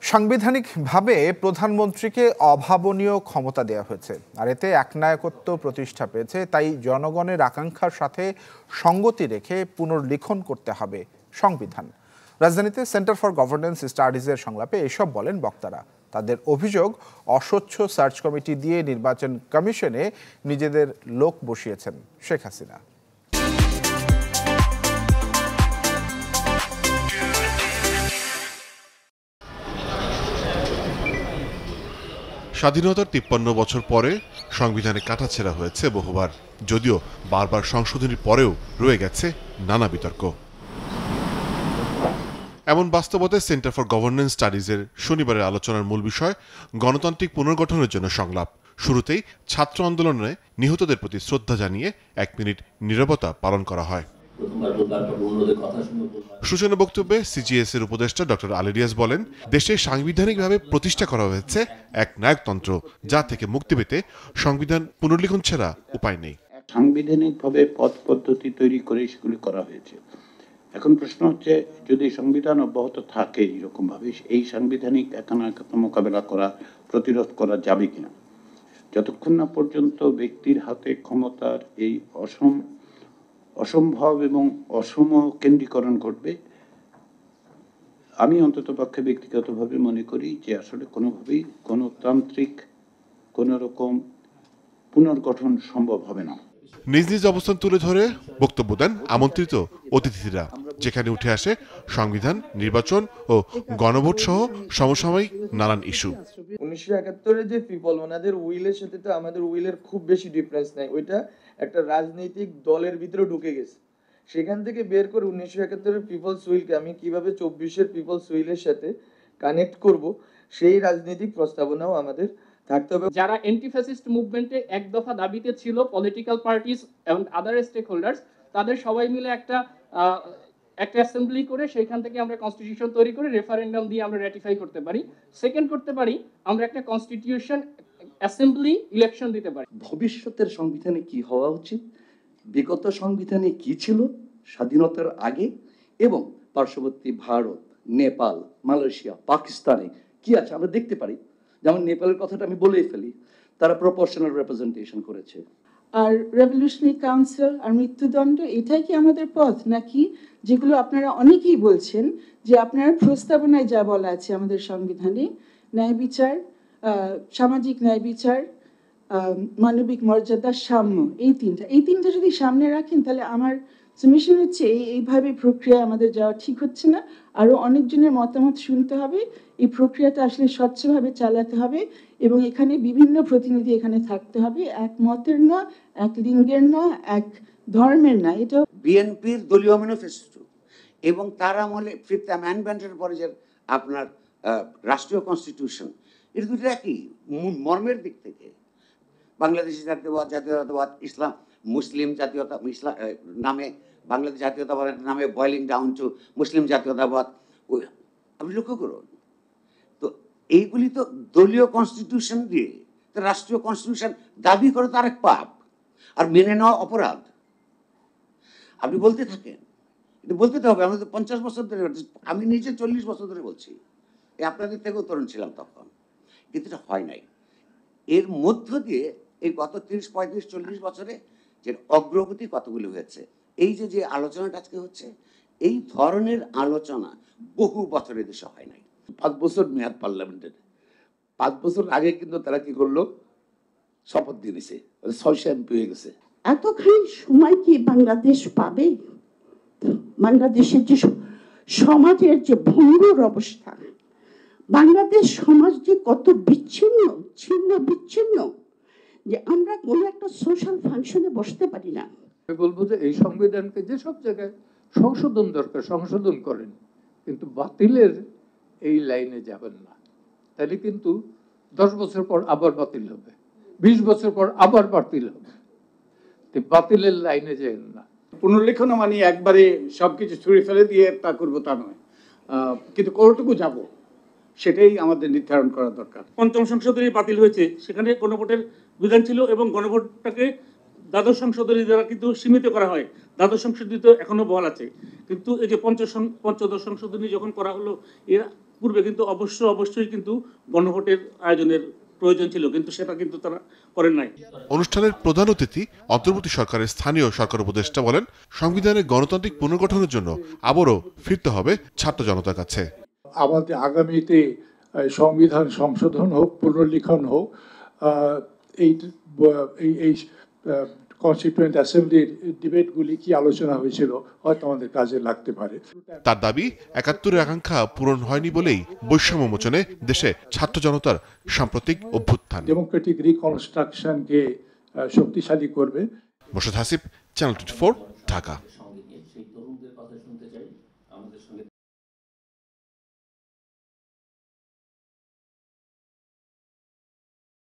সাংবিধানিকভাবে প্রধানমন্ত্রীকে অভাবনীয় ক্ষমতা দেওয়া হয়েছে, আর এতে একনায়কত্ব প্রতিষ্ঠা পেয়েছে। তাই জনগণের আকাঙ্ক্ষার সাথে সঙ্গতি রেখে পুনর্লিখন করতে হবে সংবিধান। রাজধানীতে সেন্টার ফর গভর্নেন্স স্টাডিজের সংলাপে এসব বলেন বক্তারা। তাদের অভিযোগ, অস্বচ্ছ সার্চ কমিটি দিয়ে নির্বাচন কমিশনে নিজেদের লোক বসিয়েছেন শেখ হাসিনা। স্বাধীনতার ৫৩ বছর পরে সংবিধানে কাটাছেঁড়া হয়েছে বহুবার, যদিও বারবার সংশোধনীর পরেও রয়ে গেছে নানা বিতর্ক। এমন বাস্তবতায় সেন্টার ফর গভর্নেন্স স্টাডিজের শনিবারের আলোচনার মূল বিষয় গণতান্ত্রিক পুনর্গঠনের জন্য সংলাপ। শুরুতেই ছাত্র আন্দোলনে নিহতদের প্রতি শ্রদ্ধা জানিয়ে ১ মিনিট নীরবতা পালন করা হয়। সূচনা বক্তব্যে সিজিএস এর উপদেষ্টা ডক্টর আলী রিয়াজ বলেন, দেশে সাংবিধানিকভাবে প্রতিষ্ঠা করা হয়েছে এক নায়কতন্ত্র, যা থেকে মুক্তি পেতে সংবিধান পুনর্লিখন ছাড়া উপায় নেই। সাংবিধানিকভাবে পথ পদ্ধতি তৈরি করে সেগুলি করা হয়েছে। এখন প্রশ্ন হচ্ছে, যদি সংবিধান অব্যাহত থাকে এরকম ভাবে, এই সাংবিধানিক একনায়কত্ব মোকাবেলা করা, প্রতিরোধ করা যাবে কিনা। যতক্ষণ না পর্যন্ত ব্যক্তির হাতে ক্ষমতার এই অসম্ভব এবং অসম কেন্দ্রীকরণ ঘটবে, আমি অন্ততপক্ষে ব্যক্তিগতভাবে মনে করি যে আসলে কোনোভাবেই গণতান্ত্রিক কোনো রকম পুনর্গঠন সম্ভব হবে না। নিজ নিজ অবস্থান তুলে ধরে বক্তব্য দেন আমন্ত্রিত অতিথিরা, যেখানে উঠে আসে সংবিধান, নির্বাচন ও গণভোট সহ সমসাময়িক নানান ইস্যু। 1971-এর যে পিপল, ওনাদের উইলের সাথে তো আমাদের উইলের খুব বেশি ডিফারেন্স নাই। ওইটা একটা রাজনৈতিক দলের ভিতরে ঢুকে গেছে। সেখান থেকে বের করে 1971-এর পিপলস উইলকে আমি কিভাবে 24-এর পিপলস উইলের সাথে কানেক্ট করব, সেই রাজনৈতিক প্রস্তাবনাও আমাদের থাকতে হবে। যারা অ্যান্টি ফ্যাসিস্ট মুভমেন্টে এক দফা দাবিতে ছিল, পলিটিক্যাল পার্টিস এবং আদার স্টেক হোল্ডার্স, তাদের সবাই মিলে একটা অ্যাসেম্বলি করে সেখান থেকে আমরা কনস্টিটিউশন তৈরি করে রেফারেন্ডাম দিয়ে আমরা রেটিফাই করতে পারি। সেকেন্ড করতে পারি, আমরা একটা কনস্টিটিউশন অ্যাসেম্বলি ইলেকশন দিতে পারি। ভবিষ্যতের সংবিধানে কি হওয়া উচিত, বিগত সংবিধানে কি ছিল স্বাধীনতার আগে, এবং পার্শ্ববর্তী ভারত, নেপাল, মালয়েশিয়া, পাকিস্তানে কি আছে আমরা দেখতে পারি। যেমন নেপালের কথাটা আমি বলেই ফেলি, তারা প্রপোর্শনাল রিপ্রেজেন্টেশন করেছে। আর রেভলিউশনারি কাউন্সিল আর মৃত্যুদণ্ড, এটাই কি আমাদের পথ, নাকি যেগুলো আপনারা অনেকেই বলছেন যে আপনারা প্রস্তাবনায় যা বলা আছে আমাদের সংবিধানে, ন্যায় বিচার, সামাজিক ন্যায় বিচার, মানবিক মর্যাদা, সাম্য, এই তিনটা যদি সামনে রাখেন, তাহলে আমার সাবমিশন হচ্ছে এইভাবে প্রক্রিয়া আমাদের যাওয়া ঠিক হচ্ছে না। আরো অনেকজনের মতামত শুনতে হবে, এই প্রক্রিয়াটা আসলে স্বচ্ছভাবে চালাতে হবে, এবং এখানে বিভিন্ন প্রতিনিধি এখানে থাকতে হবে, এক মতের না, এক লিঙ্গের না, এক ধর্মের না। এটা বিএনপির দলীয় ম্যানিফেস্টো এবং তার আমলে 5th অ্যামেন্ডমেন্টের পরে যে আপনার রাষ্ট্রীয় কনস্টিটিউশন, এর দুটো একই মর্মের দিক থেকে। বাংলাদেশি জাতীয়তাবাদ, ইসলাম মুসলিম জাতীয়তা, ইসলাম নামে বাংলাদেশ জাতীয়তাবাদের নামে বয়েলিং ডাউন টু মুসলিম জাতীয়তাবাদ। আপনি লক্ষ্য করুন তো, এইগুলি তো দলীয় কনস্টিটিউশন দিয়ে রাষ্ট্রীয় কনস্টিটিউশন দাবি করে তার এক পাপ, আর মেনে নেওয়া অপরাধ। আপনি বলতে থাকেন, এটা বলতে তো হবে। আমাদের 50 বছর ধরে, আমি নিজে 40 বছর ধরে বলছি, আপনাদের থেকেও তরুণ ছিলাম তখন, কিন্তু এটা হয় নাই। এর মধ্য দিয়ে এই গত 30, 35, 40 বছরে যে অগ্রগতি কতগুলো হয়েছে, এই যে আলোচনাটা আজকে হচ্ছে, এই ধরনের আলোচনা বহু বছরের দেশে হয় নাই। 5 বছর মেয়াদ পার্লামেন্টের, 5 বছর আগে কিন্তু তারা কি করলো, শপথ দিয়ে দিছে, 600 এমপি হয়ে গেছে। এতখানি সময় কি বাংলাদেশ পাবে? বাংলাদেশের যে সমাজের যে ভঙ্গুর অবস্থা, বাংলাদেশ সমাজ যে কত বিচ্ছিন্ন, যে আমরা কোনো একটা সোশ্যাল ফাংশনে বসতে পারি না। আমি বলবো যে এই সংবিধানকে যে সব জায়গায় সংশোধন দরকার, সংশোধন করেন, কিন্তু বাতিলের এই লাইনে যাবেন না। তাহলে কিন্তু 10 বছর পর আবার বাতিল হবে, 20 বছর পর আবার বাতিল হবে। বাতিলের লাইনে যাবেন না। পুনর্লেখন মানে একবারে সবকিছু ছুঁড়ে ফেলে দিয়ে তা করবো তা নয়, কিন্তু কতটুকু যাব সেটাই আমাদের নির্ধারণ করা দরকার। 5ম সংশোধনী বাতিল হয়েছে, সেখানে গণভোটের বিধান ছিল এবং গণভোটটাকে দ্বাদশ সংশোধনী দ্বারা কিন্তু সীমিত করা হয়। দ্বাদশ সংশোধনী তো এখনো বহাল আছে, কিন্তু এই যে পঞ্চদশ সংশোধনী যখন করা হলো, এর পূর্বে কিন্তু অবশ্যই কিন্তু গণভোটের আয়োজনের প্রয়োজন ছিল, কিন্তু সেটা কিন্তু তারা করেন নাই। অনুষ্ঠানের প্রধান অতিথি অন্তর্বর্তী সরকারের স্থানীয় সরকার উপদেষ্টা বলেন, সংবিধানের গণতান্ত্রিক পুনর্গঠনের জন্য আবারও ফিরতে হবে ছাত্র জনতার কাছে। আমাদের আগামীতে সংবিধান সংশোধন হোক, পুনর্লিখন হোক, এই কনস্টিটিউয়েন্ট অ্যাসেম্বলির ডিবেটগুলি কি আলোচনা হয়েছিল হয়তো আমাদের কাজে লাগতে পারে। তার দাবি, ৭১-এর আকাঙ্ক্ষা পূরণ হয়নি বলেই বৈষম্য মোচনে দেশে ছাত্র জনতার সাম্প্রতিক অভ্যুত্থান ডেমোক্রেটিক রিকনস্ট্রাকশনকে শক্তিশালী করবে। মোর্শেদ হাসিব, চ্যানেল 24, ঢাকা।